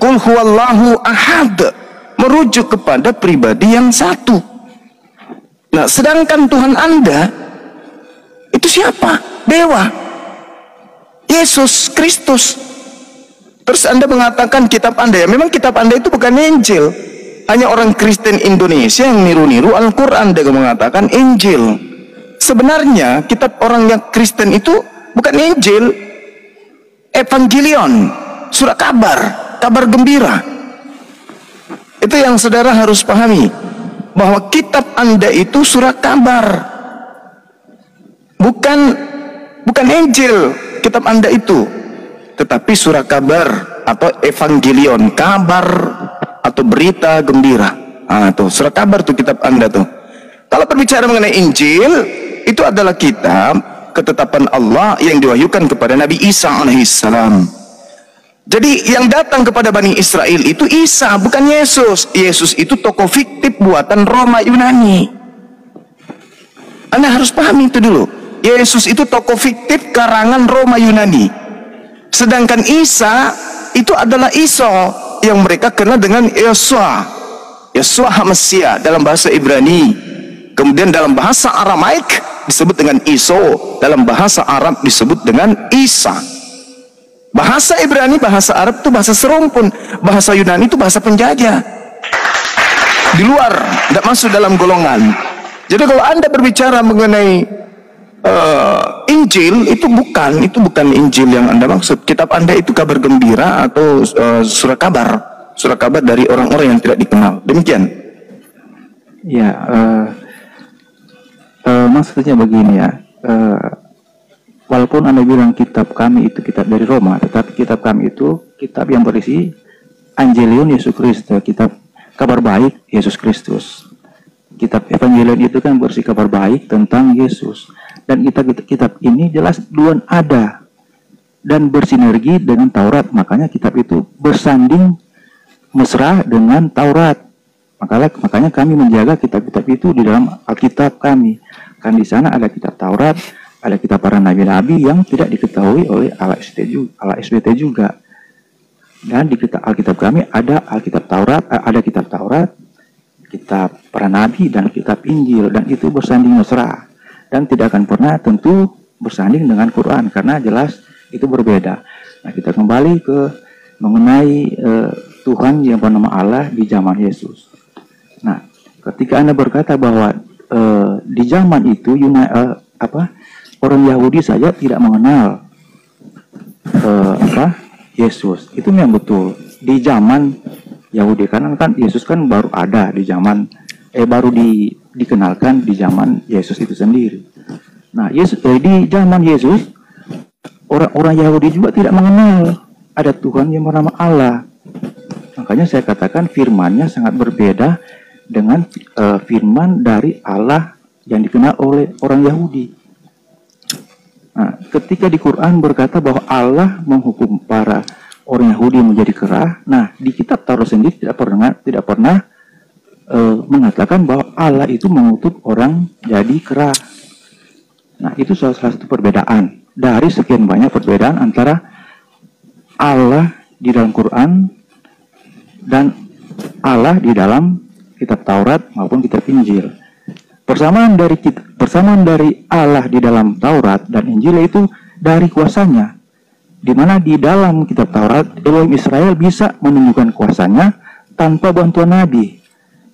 Qul huwallahu ahad, merujuk kepada pribadi yang satu. Nah, sedangkan Tuhan Anda itu siapa? Dewa, Yesus Kristus. Terus Anda mengatakan kitab Anda, ya memang kitab Anda itu bukan Injil. Hanya orang Kristen Indonesia yang niru-niru Al-Quran dengan mengatakan Injil. Sebenarnya kitab orang yang Kristen itu bukan Injil, Evangelion, surat kabar, kabar gembira. Itu yang saudara harus pahami, bahwa kitab Anda itu surat kabar, bukan Injil kitab Anda itu, tetapi surat kabar atau Evangelion, kabar atau berita gembira. Tuh surat kabar tuh kitab Anda tuh. Kalau berbicara mengenai Injil, itu adalah kitab ketetapan Allah yang diwahyukan kepada Nabi Isa alaihissalam. Jadi yang datang kepada Bani Israel itu Isa, bukan Yesus. Yesus itu tokoh fiktif buatan Roma Yunani. Anda harus pahami itu dulu. Yesus itu tokoh fiktif karangan Roma Yunani. Sedangkan Isa itu adalah Isa yang mereka kenal dengan Yeshua. Yeshua HaMashiach dalam bahasa Ibrani. Kemudian dalam bahasa Aramaik disebut dengan Iso, dalam bahasa Arab disebut dengan Isa. Bahasa Ibrani, bahasa Arab itu bahasa serumpun, bahasa Yunani itu bahasa penjajah. Di luar, tidak masuk dalam golongan. Jadi kalau Anda berbicara mengenai Injil, itu bukan Injil yang Anda maksud. Kitab Anda itu kabar gembira atau surat kabar dari orang-orang yang tidak dikenal. Demikian. Ya, maksudnya begini ya. Walaupun Anda bilang kitab kami itu kitab dari Roma, tetapi kitab kami itu kitab yang berisi Evangelion Yesus Kristus, kitab kabar baik Yesus Kristus. Kitab Evangelion itu kan berisi kabar baik tentang Yesus. Dan kitab ini jelas duluan ada dan bersinergi dengan Taurat. Makanya kitab itu bersanding mesra dengan Taurat. Makanya kami menjaga kitab-kitab itu di dalam Alkitab kami. Kan di sana ada kitab Taurat, ada kitab para nabi-nabi yang tidak diketahui oleh ALSBT juga. Dan di Alkitab kami ada Alkitab Taurat, ada kitab Taurat, kitab para nabi dan kitab Injil, dan itu bersanding mesra dan tidak akan pernah tentu bersanding dengan Quran karena jelas itu berbeda. Nah, kita kembali ke mengenai Tuhan yang bernama Allah di zaman Yesus. Nah, ketika Anda berkata bahwa di zaman itu orang Yahudi saja tidak mengenal Yesus, itu memang betul di zaman Yahudi, karena kan Yesus kan baru ada di zaman baru dikenalkan di zaman Yesus itu sendiri. Nah, di zaman Yesus orang-orang Yahudi juga tidak mengenal ada Tuhan yang bernama Allah. Makanya saya katakan firman-Nya sangat berbeda dengan firman dari Allah yang dikenal oleh orang Yahudi. Nah, ketika di Quran berkata bahwa Allah menghukum para orang Yahudi menjadi kera, nah di kitab Taurat sendiri tidak pernah mengatakan bahwa Allah itu mengutuk orang jadi kera. Nah, itu salah satu perbedaan dari sekian banyak perbedaan antara Allah di dalam Quran dan Allah di dalam kitab Taurat maupun kitab Injil. Persamaan dari Allah di dalam Taurat dan Injil itu dari kuasanya, di mana di dalam kitab Taurat Elohim Israel bisa menunjukkan kuasanya tanpa bantuan nabi.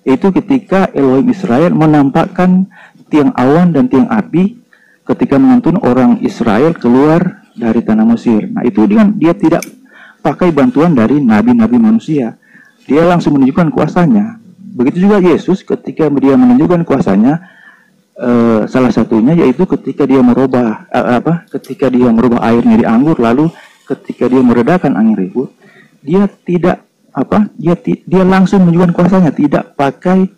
Itu ketika Elohim Israel menampakkan tiang awan dan tiang api ketika menuntun orang Israel keluar dari tanah Mesir. Nah, itu dia tidak pakai bantuan dari nabi-nabi manusia. Dia langsung menunjukkan kuasanya. Begitu juga Yesus ketika dia menunjukkan kuasanya, salah satunya yaitu ketika dia merubah air menjadi anggur, lalu ketika dia meredakan angin ribut, dia tidak dia langsung menunjukkan kuasanya, tidak pakai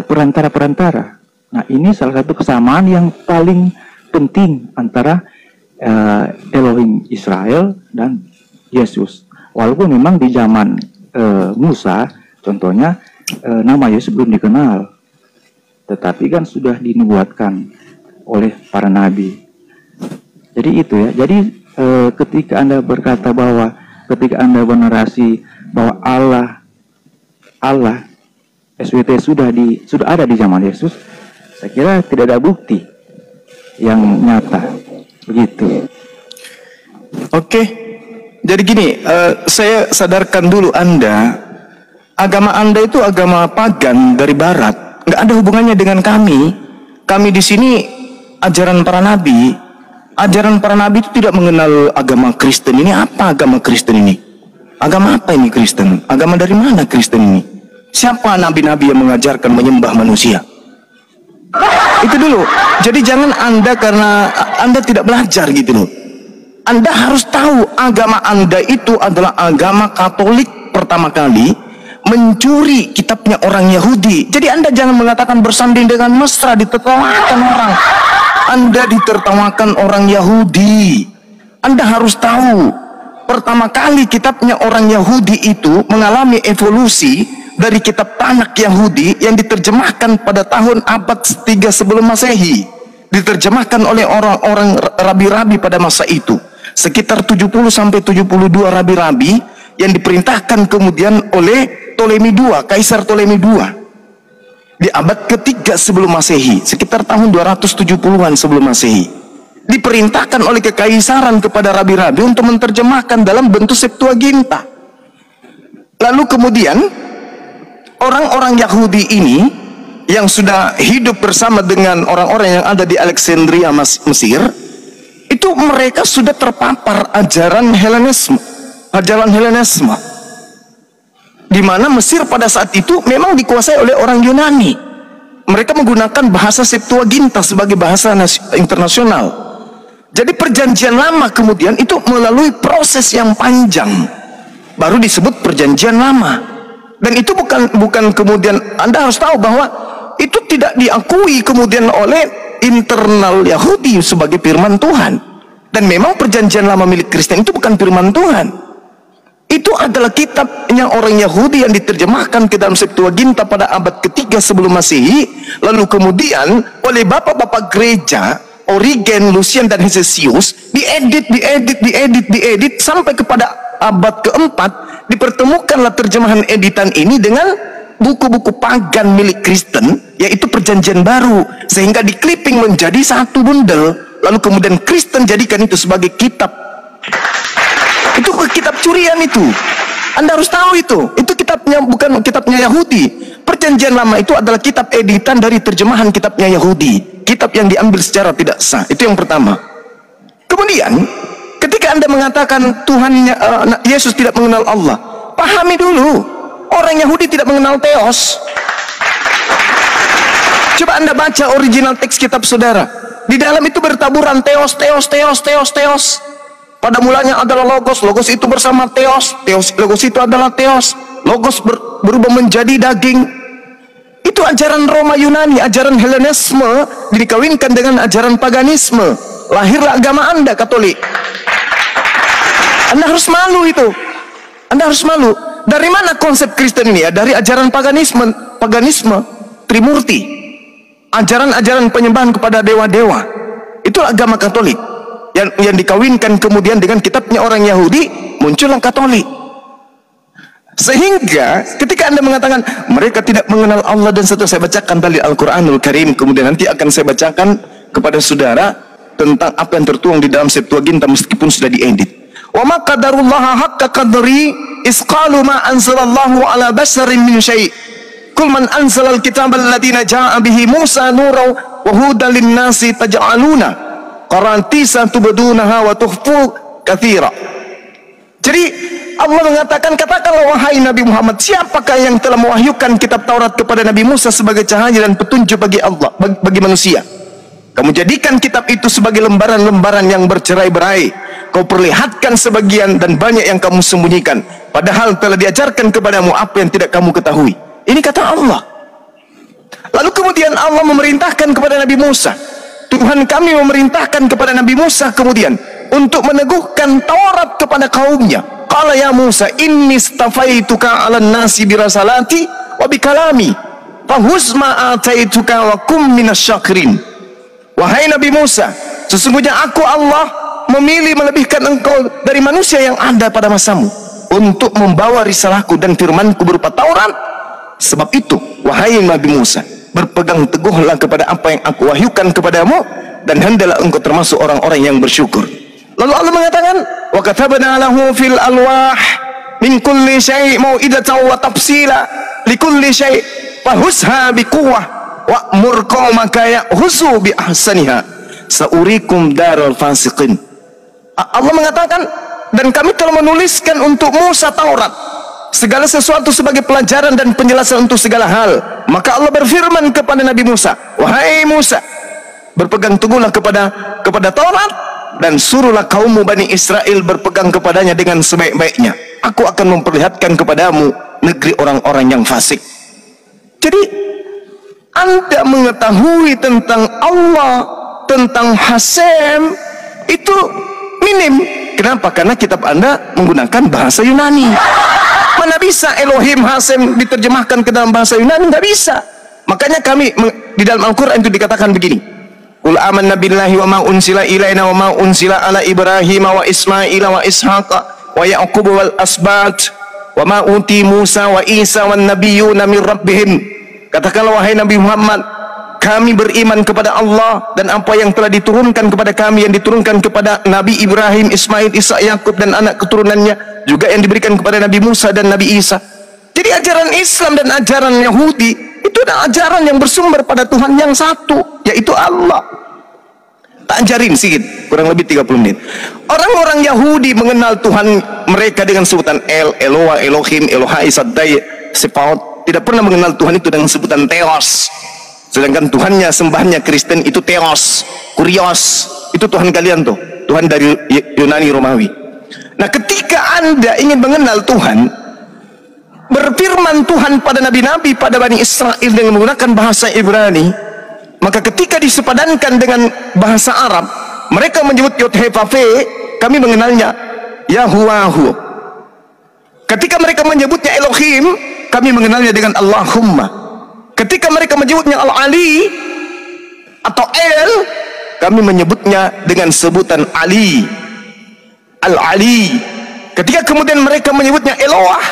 perantara-perantara. Nah, ini salah satu kesamaan yang paling penting antara Elohim Israel dan Yesus. Walaupun memang di zaman Musa, contohnya nama Yesus belum dikenal, tetapi kan sudah dinubuatkan oleh para nabi. Jadi itu ya. Jadi ketika Anda berkata bahwa ketika Anda bernarasi bahwa Allah SWT sudah ada di zaman Yesus, saya kira tidak ada bukti yang nyata begitu. Oke, jadi gini, saya sadarkan dulu Anda, agama Anda itu agama pagan dari Barat, nggak ada hubungannya dengan kami. Kami di sini ajaran para nabi. Ajaran para nabi itu tidak mengenal agama Kristen. Ini apa agama Kristen ini? Agama apa ini Kristen? Agama dari mana Kristen ini? Siapa nabi-nabi yang mengajarkan menyembah manusia? Itu dulu. Jadi jangan Anda karena Anda tidak belajar gitu loh. Anda harus tahu agama Anda itu adalah agama Katolik pertama kali mencuri kitabnya orang Yahudi. Jadi Anda jangan mengatakan bersanding dengan mesra ditertawakan orang. Anda ditertawakan orang Yahudi. Anda harus tahu, pertama kali kitabnya orang Yahudi itu mengalami evolusi dari kitab Tanakh Yahudi yang diterjemahkan pada tahun abad 3 sebelum Masehi. Diterjemahkan oleh orang-orang rabi-rabi pada masa itu. Sekitar 70 sampai 72 rabi-rabi yang diperintahkan kemudian oleh Ptolemy II, Kaisar Ptolemy II. Di abad ketiga sebelum Masehi, sekitar tahun 270-an sebelum Masehi, diperintahkan oleh kekaisaran kepada rabi-rabi untuk menerjemahkan dalam bentuk Septuaginta. Lalu kemudian orang-orang Yahudi ini yang sudah hidup bersama dengan orang-orang yang ada di Alexandria, Mesir, itu mereka sudah terpapar ajaran Helenisme, di mana Mesir pada saat itu memang dikuasai oleh orang Yunani. Mereka menggunakan bahasa Septuaginta sebagai bahasa internasional. Jadi perjanjian lama kemudian itu melalui proses yang panjang baru disebut perjanjian lama. Dan itu bukan kemudian, Anda harus tahu bahwa itu tidak diakui kemudian oleh internal Yahudi sebagai firman Tuhan. Dan memang perjanjian lama milik Kristen itu bukan firman Tuhan. Itu adalah kitabnya orang Yahudi yang diterjemahkan ke dalam Septuaginta pada abad ketiga sebelum Masehi. Lalu kemudian oleh bapak-bapak gereja Origen, Lucian dan Hesesius diedit sampai kepada abad keempat dipertemukanlah terjemahan editan ini dengan buku-buku pagan milik Kristen, yaitu Perjanjian Baru, sehingga diklipping menjadi satu bundel. Lalu kemudian Kristen jadikan itu sebagai kitab. Itu kitab curian itu. Anda harus tahu itu. Itu kitabnya bukan kitabnya Yahudi. Perjanjian Lama itu adalah kitab editan dari terjemahan kitabnya Yahudi. Kitab yang diambil secara tidak sah. Itu yang pertama. Kemudian, ketika Anda mengatakan Tuhannya Yesus tidak mengenal Allah, pahami dulu, orang Yahudi tidak mengenal Theos. Coba Anda baca original teks kitab saudara. Di dalam itu bertaburan Theos. Pada mulanya adalah Logos, Logos itu bersama Theos, Logos itu adalah Theos, Logos berubah menjadi daging. Itu ajaran Roma Yunani, ajaran Helenisme dikawinkan dengan ajaran paganisme. Lahirlah agama Anda, Katolik. Anda harus malu itu. Anda harus malu. Dari mana konsep Kristen ini ya? Dari ajaran paganisme, Trimurti. Ajaran-ajaran penyembahan kepada dewa-dewa. Itu agama Katolik. Yang dikawinkan kemudian dengan kitabnya orang Yahudi, muncullah Katolik. Sehingga ketika Anda mengatakan mereka tidak mengenal Allah dan seterusnya, saya bacakan dari Al-Quranul Karim, kemudian nanti akan saya bacakan kepada saudara tentang apa yang tertuang di dalam Septuaginta meskipun sudah diedit. Wa ma qadarullaha haqqa qadri isqalu ma anzalallahu ala basharin min syai'. Kul man anzalal kitabal ladina ja'a bihi Musa nuran wa hudan lin-nasi taj'aluna qarantisa tubdunaha wa tukhfu katsira. Jadi Allah mengatakan, katakanlah wahai Nabi Muhammad, siapakah yang telah mewahyukan kitab Taurat kepada Nabi Musa sebagai cahaya dan petunjuk bagi Allah, bagi manusia? Kamu jadikan kitab itu sebagai lembaran-lembaran yang bercerai-berai. Kau perlihatkan sebagian dan banyak yang kamu sembunyikan, padahal telah diajarkan kepadamu apa yang tidak kamu ketahui. Ini kata Allah. Lalu kemudian Allah memerintahkan kepada Nabi Musa, Tuhan kami memerintahkan kepada Nabi Musa kemudian untuk meneguhkan Taurat kepada kaumnya. Qala ya Musa inni istafaituka 'alan nasi birasalati wa bikalami fahuz ma ataituka wa kum minasyakirin. Wahai Nabi Musa, sesungguhnya aku Allah memilih melebihkan engkau dari manusia yang ada pada masamu untuk membawa risalahku dan firmanku berupa Taurat. Sebab itu, wahai Nabi Musa, berpegang teguhlah kepada apa yang aku wahyukan kepadamu, dan hendaklah engkau termasuk orang-orang yang bersyukur. Lalu Allah mengatakan, wa katabna lahu fil alwah min kulli syai' mau'idatan wa tafsila likulli syai' fahusha biquwwah wa'mur qaumaka ya'husu bi ahsaniha saurikum daral fasiqin. Allah mengatakan, dan kami telah menuliskan untuk Musa Taurat, segala sesuatu sebagai pelajaran dan penjelasan untuk segala hal. Maka Allah berfirman kepada Nabi Musa, wahai Musa, berpegang teguhlah kepada Taurat, dan suruhlah kaummu Bani Israel berpegang kepadanya dengan sebaik-baiknya. Aku akan memperlihatkan kepadamu negeri orang-orang yang fasik. Jadi Anda mengetahui tentang Allah, tentang Hasem, itu minim. Kenapa? Karena kitab Anda menggunakan bahasa Yunani. Mana bisa Elohim Hasem diterjemahkan ke dalam bahasa Yunani? Nggak bisa. Makanya kami di dalam Al-Quran itu dikatakan begini, qul amanna billahi wa ma unsila ilaina wa ma unsila ala Ibrahim wa Ismail wa Ishaqa wa Ya'qub wal asbat wa ma uti Musa wa Isa wan nabiyyuna min rabbihim. Katakanlah wahai Nabi Muhammad, kami beriman kepada Allah dan apa yang telah diturunkan kepada kami, yang diturunkan kepada Nabi Ibrahim, Ismail, Ishak, Yakub dan anak keturunannya, juga yang diberikan kepada Nabi Musa dan Nabi Isa. Jadi ajaran Islam dan ajaran Yahudi itu adalah ajaran yang bersumber pada Tuhan yang satu, yaitu Allah. Tak ajarin sedikit, kurang lebih 30 menit. Orang-orang Yahudi mengenal Tuhan mereka dengan sebutan El, Eloah, Elohim, Elohai, Saddai, Sepaut. Tidak pernah mengenal Tuhan itu dengan sebutan Theos. Sedangkan Tuhannya, sembahnya Kristen itu Theos, Kurios. Itu Tuhan kalian tuh, Tuhan dari Yunani Romawi. Nah, ketika Anda ingin mengenal Tuhan, berfirman Tuhan pada nabi-nabi, pada Bani Israel dengan menggunakan bahasa Ibrani, maka ketika disepadankan dengan bahasa Arab, mereka menyebut Yod-He-Vav-He, kami mengenalnya Yahuwahu. Ketika mereka menyebutnya Elohim, kami mengenalnya dengan Allahumma. Ketika mereka menyebutnya Al-Ali atau El, kami menyebutnya dengan sebutan Ali, Al-Ali. Ketika kemudian mereka menyebutnya Eloah,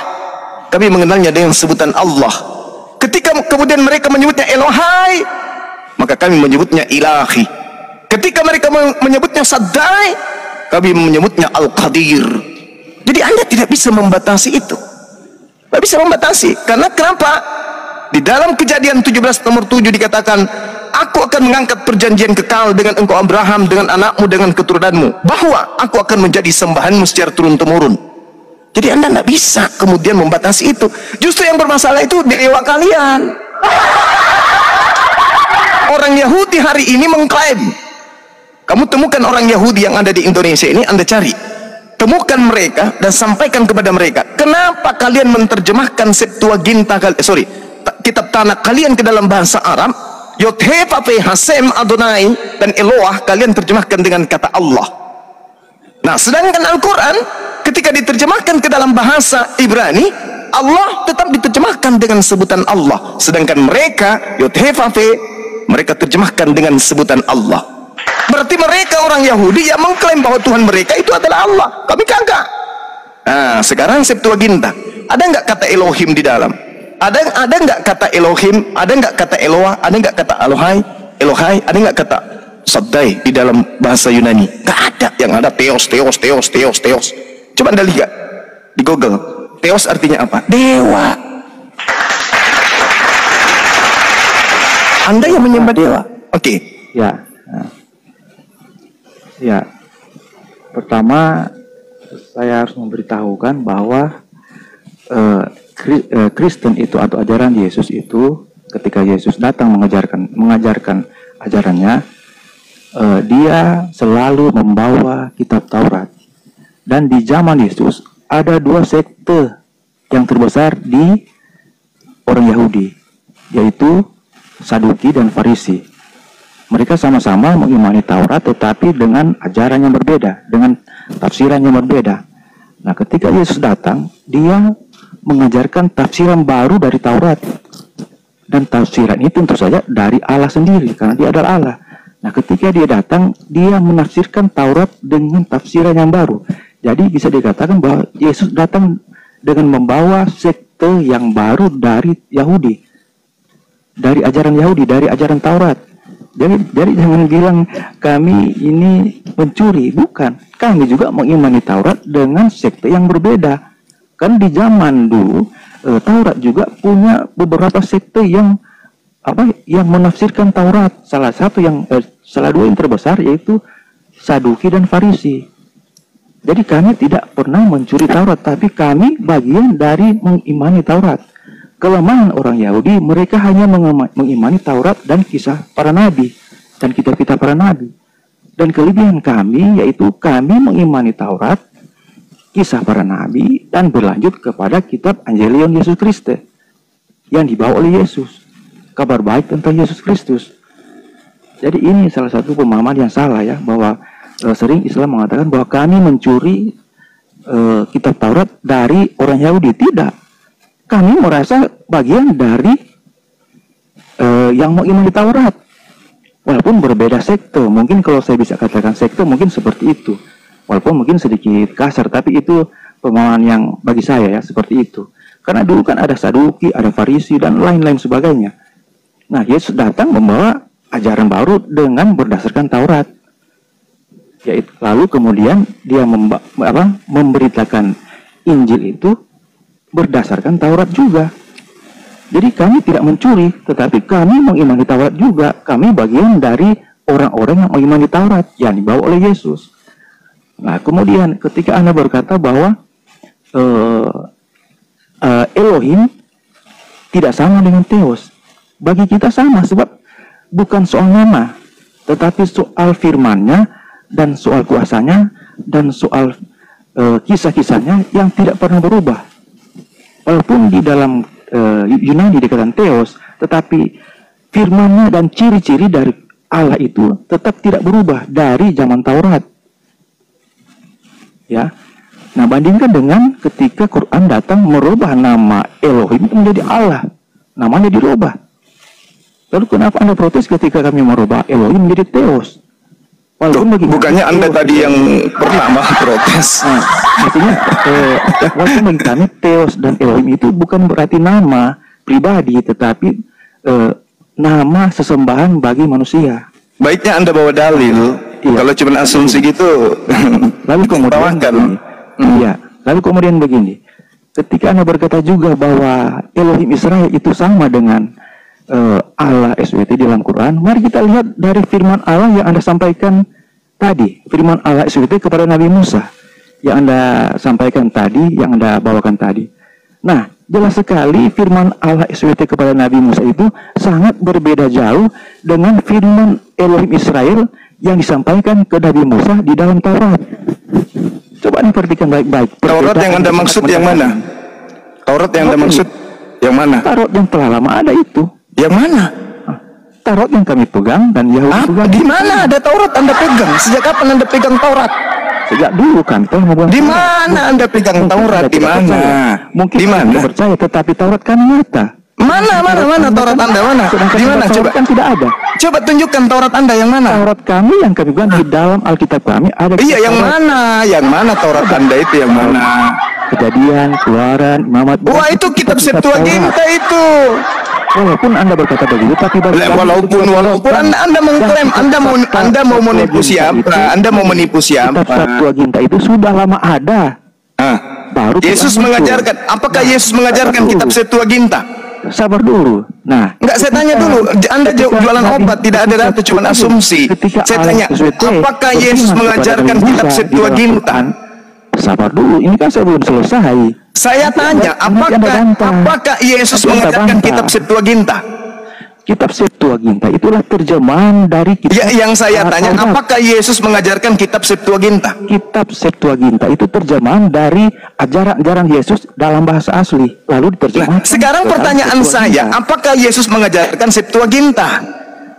kami mengenalnya dengan sebutan Allah. Ketika kemudian mereka menyebutnya Elohai, maka kami menyebutnya Ilahi. Ketika mereka menyebutnya Saddai, kami menyebutnya Al-Qadir. Jadi Anda tidak bisa membatasi itu. Tidak bisa membatasi. Karena kenapa? Di dalam Kejadian 17 nomor 7 dikatakan, aku akan mengangkat perjanjian kekal dengan engkau Abraham, dengan anakmu, dengan keturunanmu, bahwa aku akan menjadi sembahanmu secara turun-temurun. Jadi Anda tidak bisa kemudian membatasi itu. Justru yang bermasalah itu dewa kalian. Orang Yahudi hari ini mengklaim. Kamu temukan orang Yahudi yang ada di Indonesia ini, Anda cari, temukan mereka dan sampaikan kepada mereka, kenapa kalian menerjemahkan Septuaginta, kitab Tanakh kalian ke dalam bahasa Arab, Yod-He-Vav-He, Hasem, Adonai dan Eloah kalian terjemahkan dengan kata Allah. Nah, sedangkan Al-Quran ketika diterjemahkan ke dalam bahasa Ibrani, Allah tetap diterjemahkan dengan sebutan Allah. Sedangkan mereka, Yod-He-Vav-He, mereka terjemahkan dengan sebutan Allah. Berarti mereka orang Yahudi yang mengklaim bahwa Tuhan mereka itu adalah Allah. Kami kagak. Nah, sekarang Septuaginta, ada nggak kata Elohim di dalam? Ada nggak kata Elohim? Ada nggak kata Eloah? Ada nggak kata Elohai? Ada nggak kata Saddai di dalam bahasa Yunani? Nggak ada. Yang ada Theos. Coba Anda lihat di Google. Theos artinya apa? Dewa. Anda yang menyembah dewa. Oke. Ya. Ya. Pertama, saya harus memberitahukan bahwa Kristen itu atau ajaran Yesus itu, ketika Yesus datang mengajarkan ajarannya, dia selalu membawa kitab Taurat. Dan di zaman Yesus ada dua sekte yang terbesar di orang Yahudi, yaitu Saduki dan Farisi. Mereka sama-sama mengimani Taurat, tetapi dengan ajaran yang berbeda, dengan tafsiran yang berbeda. Nah, ketika Yesus datang, dia mengajarkan tafsiran baru dari Taurat. Dan tafsiran itu tentu saja dari Allah sendiri, karena dia adalah Allah. Nah, ketika dia datang, dia menafsirkan Taurat dengan tafsiran yang baru. Jadi bisa dikatakan bahwa Yesus datang dengan membawa sekte yang baru dari Yahudi, dari ajaran Yahudi, dari ajaran Taurat. Jadi jangan bilang kami ini mencuri, bukan. Kami juga mengimani Taurat dengan sekte yang berbeda. Kan di zaman dulu Taurat juga punya beberapa sekte yang menafsirkan Taurat. Salah dua yang terbesar yaitu Saduki dan Farisi. Jadi kami tidak pernah mencuri Taurat, tapi kami bagian dari mengimani Taurat. Kelemahan orang Yahudi, mereka hanya mengimani Taurat dan kisah para nabi dan kitab-kitab para nabi. Dan kelebihan kami yaitu kami mengimani Taurat, kisah para nabi, dan berlanjut kepada kitab Evangelion Yesus Kristus yang dibawa oleh Yesus, kabar baik tentang Yesus Kristus. Jadi ini salah satu pemahaman yang salah ya, bahwa sering Islam mengatakan bahwa kami mencuri kitab Taurat dari orang Yahudi. Tidak. Kami merasa bagian dari yang mengimani Taurat. Walaupun berbeda sekte. Mungkin kalau saya bisa katakan sekte mungkin seperti itu. Walaupun mungkin sedikit kasar, tapi itu pemahaman yang bagi saya ya seperti itu. Karena dulu kan ada Saduki, ada Farisi, dan lain-lain sebagainya. Nah, Yesus datang membawa ajaran baru dengan berdasarkan Taurat. Yaitu, lalu kemudian dia memberitakan Injil itu berdasarkan Taurat juga. Jadi kami tidak mencuri, tetapi kami mengimani Taurat juga. Kami bagian dari orang-orang yang mengimani Taurat yang dibawa oleh Yesus. Nah, kemudian ketika Anda berkata bahwa Elohim tidak sama dengan Theos, bagi kita sama, sebab bukan soal nama, tetapi soal firman-Nya dan soal kuasanya dan soal kisah-kisahnya yang tidak pernah berubah. Walaupun di dalam Yunani dikatakan Theos, tetapi firman-Nya dan ciri-ciri dari Allah itu tetap tidak berubah dari zaman Taurat. Ya. Nah, bandingkan dengan ketika Quran datang merubah nama Elohim menjadi Allah. Namanya dirubah. Lalu kenapa Anda protes ketika kami merubah Elohim menjadi Theos? Bukannya Anda tadi yang pertama protes. Nah, artinya walaupun bagi kami Theos dan Elohim itu bukan berarti nama pribadi, tetapi nama sesembahan bagi manusia. Baiknya Anda bawa dalil. Iya. Kalau cuma asumsi gitu, lalu kemudian lalu kemudian begini. Ketika Anda berkata juga bahwa Elohim Israel itu sama dengan Allah SWT di dalam Quran, mari kita lihat dari firman Allah yang Anda sampaikan tadi, firman Allah SWT kepada Nabi Musa yang Anda sampaikan tadi, yang Anda bawakan tadi. Nah, jelas sekali firman Allah SWT kepada Nabi Musa itu sangat berbeda jauh dengan firman Elohim Israel yang disampaikan ke Nabi Musa di dalam Taurat. Coba Anda perhatikan baik-baik. Taurat yang Anda maksud yang mana? Taurat yang Anda maksud yang mana? Taurat yang telah lama ada itu. Yang mana? Taurat yang kami pegang dan Yahudi pegang. Di mana ada Taurat Anda pegang? Sejak kapan Anda pegang Taurat? Sejak dulu kami telah memegang. Di mana Anda pegang Taurat? Di mana? Mungkin di mana? Percaya, tetapi Taurat kami nyata. Mana Taurat Anda mana? Di mana? Coba kan tidak ada. Coba tunjukkan Taurat Anda yang mana? Taurat kami yang kami pegang di dalam Alkitab kami ada. Iya, yang mana? Yang mana Taurat Anda itu yang mana? Kejadian, Keluaran, Imamat. Wah, itu kitab Septuaginta itu. Walaupun Anda berkata begitu, tapi walaupun Anda mengklaim Anda mau menipu siapa? Anda mau menipu siapa? Kitab Septuaginta itu sudah lama ada. Baru Yesus mengajarkan. Apakah Yesus mengajarkan kitab Septuaginta? Sabar dulu. Nah, enggak, saya tanya dulu. Anda jualan obat, tidak ada data, cuma asumsi. Saya tanya, apakah Yesus mengajarkan kitab Septuaginta? Sabar dulu, ini kan saya belum selesai. Saya tanya, apakah Yesus mengajarkan kitab Septuaginta? Kitab Septuaginta itulah terjemahan dari kitab. Ya, yang saya tanya, apakah Yesus mengajarkan kitab Septuaginta? Kitab Septuaginta itu terjemahan dari ajaran-ajaran Yesus dalam bahasa asli, lalu diterjemahkan. Sekarang pertanyaan saya, apakah Yesus mengajarkan Septuaginta?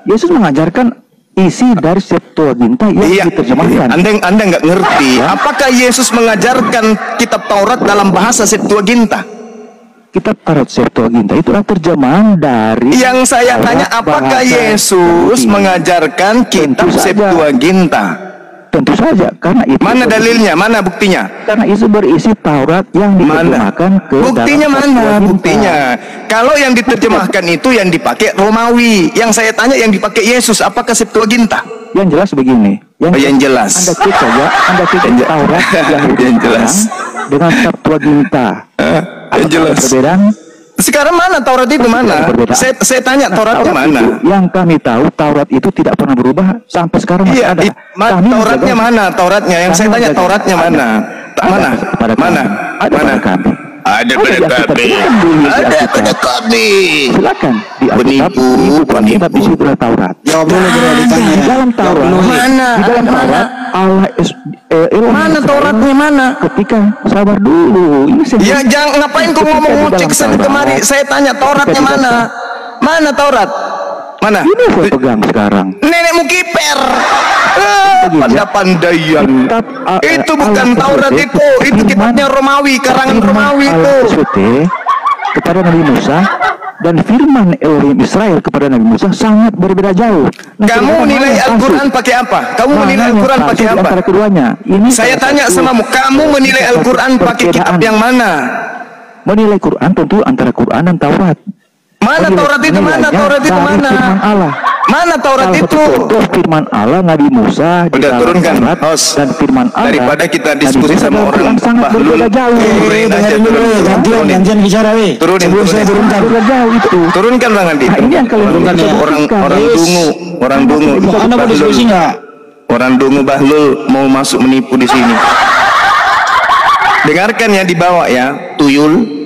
Yesus mengajarkan isi dari Septuaginta yang diterjemahkan. Anda nggak ngerti. Apakah Yesus mengajarkan kitab Taurat dalam bahasa Septuaginta? kitab Taurat Septuaginta itulah terjemahan dari Yang saya tanya, apakah Yesus mengajarkan kitab Septuaginta? Tentu saja, karena itu. Mana dalilnya? Mana buktinya? Karena itu berisi Taurat yang diterjemahkan ke buktinya dalam mana? Septuaginta. Buktinya. Kalau yang diterjemahkan itu yang dipakai Romawi. Yang saya tanya yang dipakai Yesus, apakah Septuaginta? Yang jelas begini. Yang jelas. Anda cek saja, Anda cek Taurat yang jelas dengan Septuaginta. Yang jelas. Perbedaan. Sekarang mana Taurat itu mana? Saya tanya Tauratnya mana? Yang kami tahu Taurat itu tidak pernah berubah sampai sekarang masih ada. Tauratnya mana? Tauratnya yang saya tanya Tauratnya mana? Mana? Mana? Ada pada kami. Ada pada kami. Ada pada kami. Silakan penipu. Kitab isi Taurat. Jawab dulu bro, ditanya. Di dalam Taurat. Mana? Di dalam Taurat Allah mana Tauratnya mana? Ketika sabar dulu. Ini ya jangan ngapain kau ngomong ngucik kesana kemari. Saya tanya Tauratnya mana? Mana Taurat? Mana? Ini saya pegang sekarang. Nenekmu kiper. Pandai-pandaian. Itu bukan Taurat itu kitabnya Romawi, karangan Romawi itu. Kepada Nabi Musa dan firman Elohim Israel kepada Nabi Musa sangat berbeda jauh. Kamu menilai Al-Quran pakai apa? Kamu menilai Al-Quran pakai apa? Antara keduanya. Ini saya tanya samamu, kamu menilai Al-Quran pakai kitab yang mana? Menilai Quran tentu antara Quran dan Taurat. Mana Taurat itu? Mana Taurat itu? Mana? Firman Allah. Mana Taurat itu? Firman Allah Nabi Musa udah turunkan dan firman Allah. Daripada kita diskusi sama orang sangat berbeda jauh. Gantian bicara weh. Turunin saya turunkan. Jauh itu. Turunkan Bang Andi. Ini yang kalian orang dungu. Anda mau diskusi nggak? Orang dungu Bahlul mau masuk menipu di sini. Dengarkan ya, dibawa ya, tuyul.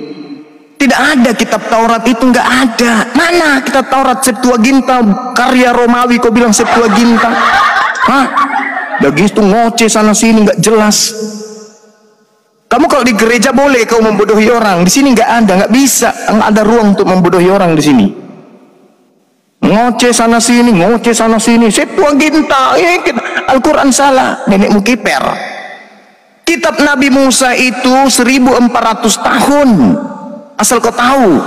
Tidak ada kitab Taurat itu, nggak ada. Mana kitab Taurat Septuaginta karya Romawi? Kau bilang Septuaginta? Hah? Lagi itu ngoceh sana sini nggak jelas. Kamu kalau di gereja boleh kau membodohi orang, di sini nggak ada, nggak bisa, nggak ada ruang untuk membodohi orang di sini. Ngoceh sana sini, Septuaginta, Al-Quran salah, nenekmu kiper. Kitab Nabi Musa itu 1400 tahun. Asal kau tahu,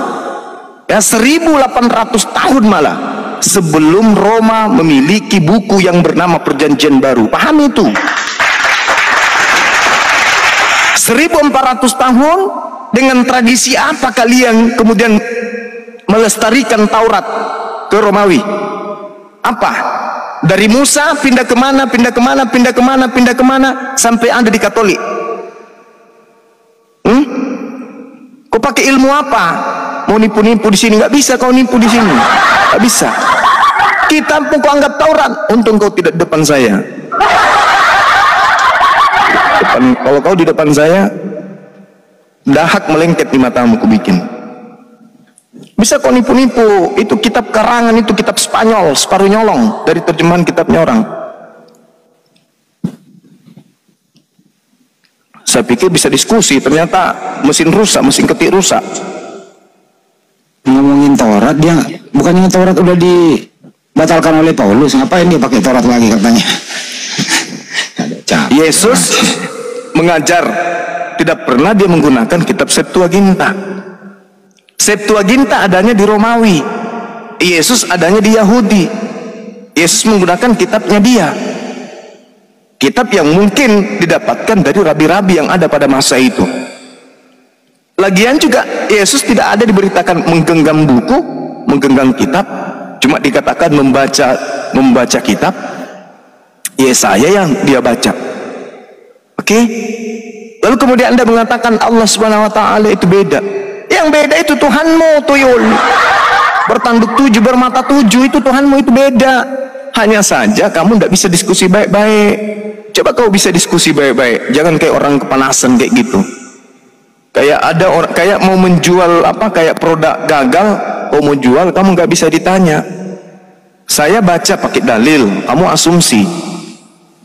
ya 1800 tahun malah sebelum Roma memiliki buku yang bernama Perjanjian Baru. Paham itu? 1400 tahun dengan tradisi apa kalian kemudian melestarikan Taurat ke Romawi? Apa? Dari Musa pindah kemana sampai Anda di Katolik? Kau pakai ilmu apa? Mau nipu-nipu di sini? Nggak bisa kau nipu di sini. Nggak bisa. Kitabmu kau anggap Taurat. Untung kau tidak depan saya. Kalau kau di depan saya, dahak melengket di matamu ku bikin. Bisa kau nipu-nipu. Itu kitab karangan, itu kitab Spanyol, separuh nyolong dari terjemahan kitabnya orang. Saya pikir bisa diskusi, ternyata mesin ketik rusak. Ngomongin Taurat, dia bukannya Taurat udah dibatalkan oleh Paulus, ngapain dia pakai Taurat lagi katanya? Yesus mengajar, tidak pernah dia menggunakan kitab Septuaginta. Septuaginta adanya di Romawi, Yesus adanya di Yahudi. Yesus menggunakan kitabnya dia. Kitab yang mungkin didapatkan dari rabi-rabi yang ada pada masa itu. Lagian juga Yesus tidak ada diberitakan menggenggam buku, menggenggam kitab, cuma dikatakan membaca kitab. Yesaya yang dia baca. Oke? Lalu kemudian Anda mengatakan Allah Subhanahu wa taala itu beda. Yang beda itu Tuhanmu, tuyul. Bertanduk 7, bermata 7, itu Tuhanmu, itu beda. Hanya saja kamu tidak bisa diskusi baik-baik. Coba kau bisa diskusi baik-baik, jangan kayak orang kepanasan kayak gitu. Kayak ada orang kayak mau menjual apa, kayak produk gagal, kau mau jual, kamu nggak bisa ditanya. Saya baca pakai dalil, kamu asumsi.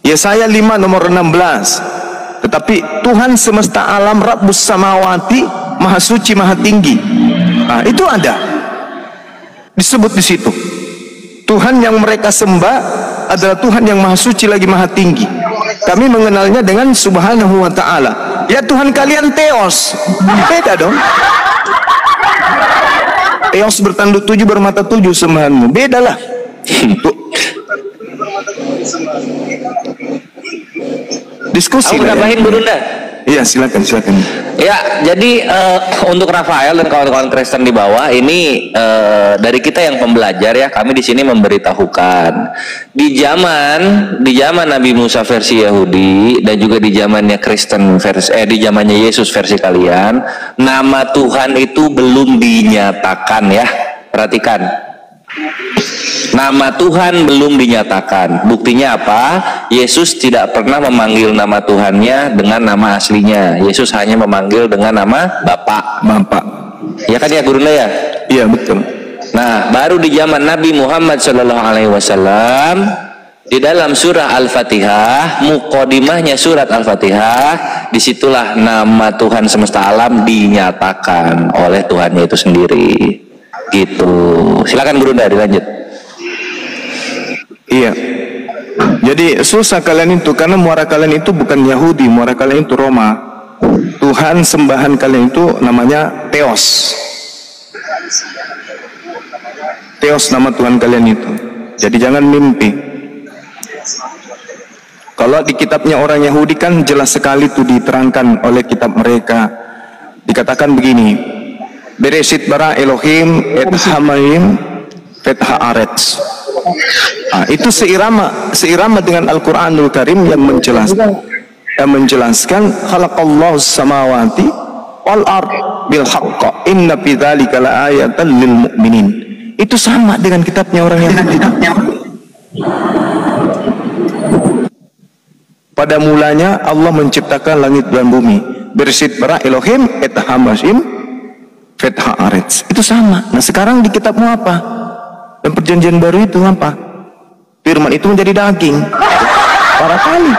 Yesaya 5 nomor 16. Tetapi Tuhan semesta alam, Rabbus samawati, maha suci, maha tinggi. Nah, itu ada disebut di situ. Tuhan yang mereka sembah adalah Tuhan yang maha suci lagi maha tinggi. Kami mengenalnya dengan Subhanahu wa ta'ala. Ya Tuhan kalian Theos. Beda dong. Theos bertanduk 7 bermata 7 sembahanmu. Beda lah. Diskusi. Aku nambahin Bu Runda. Iya, silakan. Ya, jadi untuk Rafael dan kawan-kawan Kristen di bawah ini dari kita yang pembelajar ya, kami di sini memberitahukan di zaman Nabi Musa versi Yahudi dan juga di zamannya Kristen versi di zamannya Yesus versi kalian, nama Tuhan itu belum dinyatakan ya. Perhatikan. Nama Tuhan belum dinyatakan. Buktinya apa? Yesus tidak pernah memanggil nama Tuhannya dengan nama aslinya. Yesus hanya memanggil dengan nama Bapak. Ya kan ya Gurunda ya? Iya betul. Nah, baru di zaman Nabi Muhammad SAW di dalam surah Al-Fatihah, muqaddimahnya surat Al-Fatihah, disitulah nama Tuhan semesta alam dinyatakan oleh Tuhannya itu sendiri. Gitu. Silakan Gurunda dilanjut. Iya. Jadi susah kalian itu karena muara kalian itu bukan Yahudi, muara kalian itu Roma. Tuhan sembahan kalian itu namanya Theos. Theos nama Tuhan kalian itu. Jadi jangan mimpi. Kalau di kitabnya orang Yahudi kan jelas sekali itu diterangkan oleh kitab mereka. Dikatakan begini. Bereshit bara Elohim et Hamaim et Haaretz. Itu seirama dengan Al-Quranul Karim yang menjelaskan khalaqallahu samawati wal ard bil haqq inna fi dzalika laayatan lil mu'minin. Itu sama dengan kitabnya orang Yahudi. Pada mulanya Allah menciptakan langit dan bumi. Bereshit bara Elohim et Hamaim et Haaretz. Itu sama. Nah sekarang di kitabmu apa? Dan perjanjian baru itu apa? Firman itu menjadi daging. Para kali.